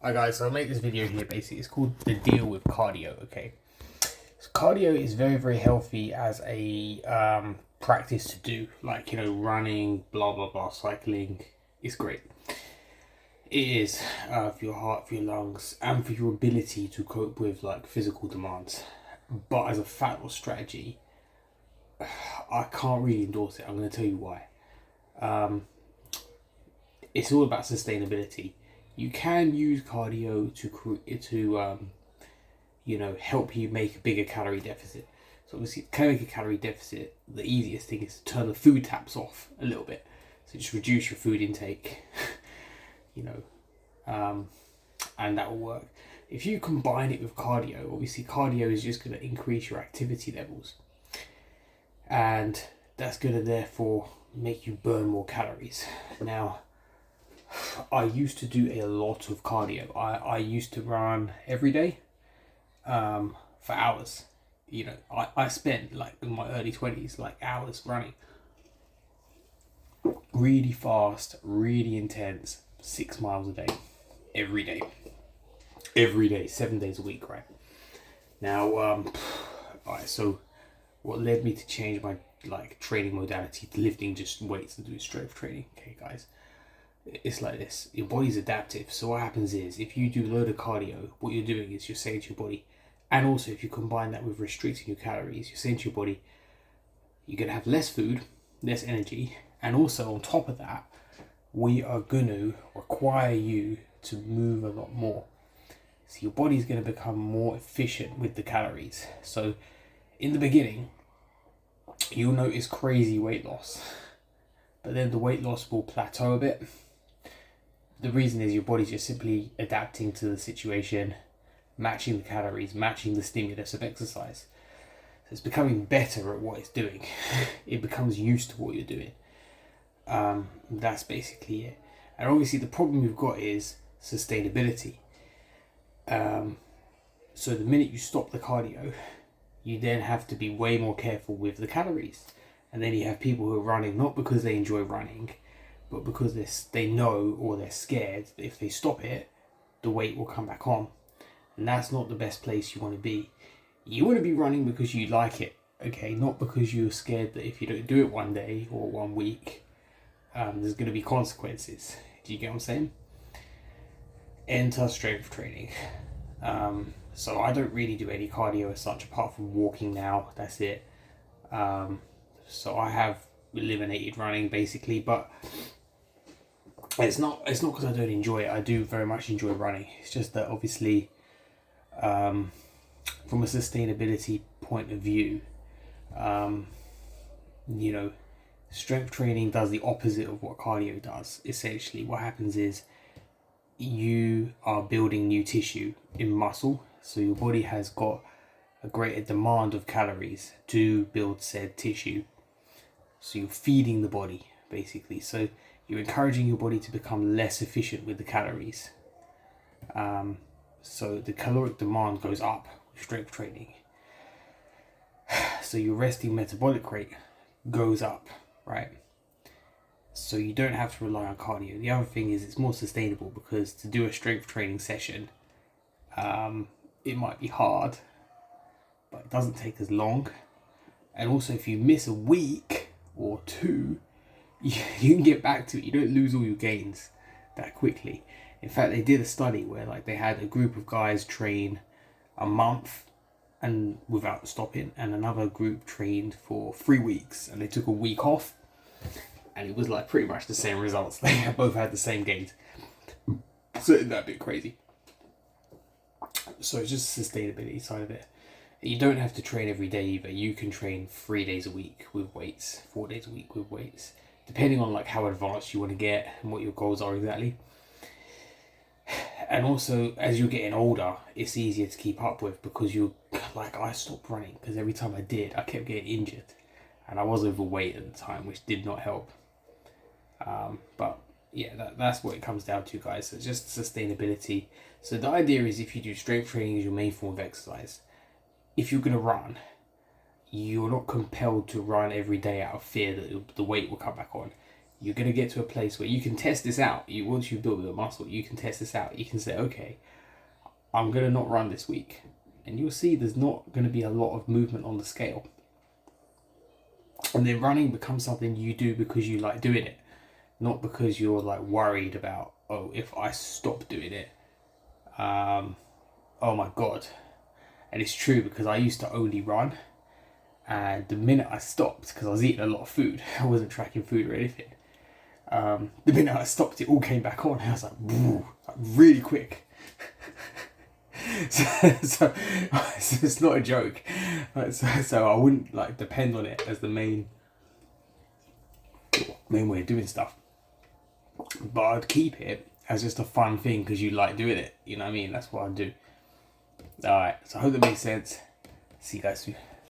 Hi guys, so I'll make this video here basically. It's called The Deal with Cardio, okay? So cardio is very, very healthy as a practice to do. Like, running, blah, blah, blah, cycling. It's great. It is for your heart, for your lungs, and for your ability to cope with like physical demands. But as a fat loss strategy, I can't really endorse it. I'm going to tell you why. It's all about sustainability. You can use cardio to help you make a bigger calorie deficit. So obviously, to make a calorie deficit, the easiest thing is to turn the food taps off a little bit. So just reduce your food intake, and that will work. If you combine it with cardio, obviously cardio is just going to increase your activity levels, and that's going to therefore make you burn more calories. Now, I used to do a lot of cardio. I used to run every day for hours. I spent like in my early 20s like hours running. Really fast, really intense, 6 miles a day. Every day. 7 days a week, right? Now, alright, so what led me to change my training modality to lifting just weights and doing strength training, okay guys? It's like this. Your body's adaptive. So what happens is, if you do a load of cardio, what you're doing is you're saying to your body, and also if you combine that with restricting your calories, you're saying to your body, you're going to have less food, less energy, and also on top of that, we are going to require you to move a lot more. So your body's going to become more efficient with the calories. So in the beginning, you'll notice crazy weight loss, but then the weight loss will plateau a bit. The reason is your body's just simply adapting to the situation, matching the calories, matching the stimulus of exercise. So it's becoming better at what it's doing. It becomes used to what you're doing. That's basically it. And obviously the problem we've got is sustainability. So the minute you stop the cardio, you then have to be way more careful with the calories. And then you have people who are running not because they enjoy running, but because they know, or they're scared that if they stop it, the weight will come back on. And that's not the best place you want to be. You want to be running because you like it, okay? Not because you're scared that if you don't do it one day or 1 week, there's going to be consequences. Do you get what I'm saying? Enter strength training. So I don't really do any cardio as such, apart from walking now. That's it. So I have eliminated running basically, but it's not because I don't enjoy it. I do very much enjoy running. It's just that obviously, from a sustainability point of view, strength training does the opposite of what cardio does. Essentially, what happens is you are building new tissue in muscle, so your body has got a greater demand of calories to build said tissue. So you're feeding the body basically. So you're encouraging your body to become less efficient with the calories. So the caloric demand goes up with strength training. So your resting metabolic rate goes up, right? So you don't have to rely on cardio. The other thing is it's more sustainable, because to do a strength training session, it might be hard, but it doesn't take as long. And also if you miss a week or two, you can get back to it. You don't lose all your gains that quickly. In fact, they did a study where they had a group of guys train a month and without stopping, and another group trained for 3 weeks, and they took a week off, and it was pretty much the same results. They both had the same gains. So isn't that a bit crazy? So it's just the sustainability side of it. You don't have to train every day either. You can train 3 days a week with weights, 4 days a week with weights, depending on how advanced you want to get and what your goals are exactly. And also, as you're getting older, it's easier to keep up with, because I stopped running because every time I did, I kept getting injured, and I was overweight at the time, which did not help. But yeah, that's what it comes down to, guys. So it's just sustainability. So the idea is, if you do strength training as your main form of exercise, if you're going to run, you're not compelled to run every day out of fear that the weight will come back on. you're going to get to a place where you can test this out. Once you build the muscle, you can test this out. You can say, okay, I'm going to not run this week. And you'll see there's not going to be a lot of movement on the scale. And then running becomes something you do because you like doing it. Not because you're like worried about, oh, if I stop doing it, oh my God. And it's true, because I used to only run. And the minute I stopped, because I was eating a lot of food, I wasn't tracking food or anything. The minute I stopped, it all came back on. I was like, woo, like really quick. so it's not a joke. So I wouldn't like depend on it as the main way of doing stuff. But I'd keep it as just a fun thing because you like doing it. You know what I mean? That's what I do. Alright, so I hope that makes sense. See you guys soon.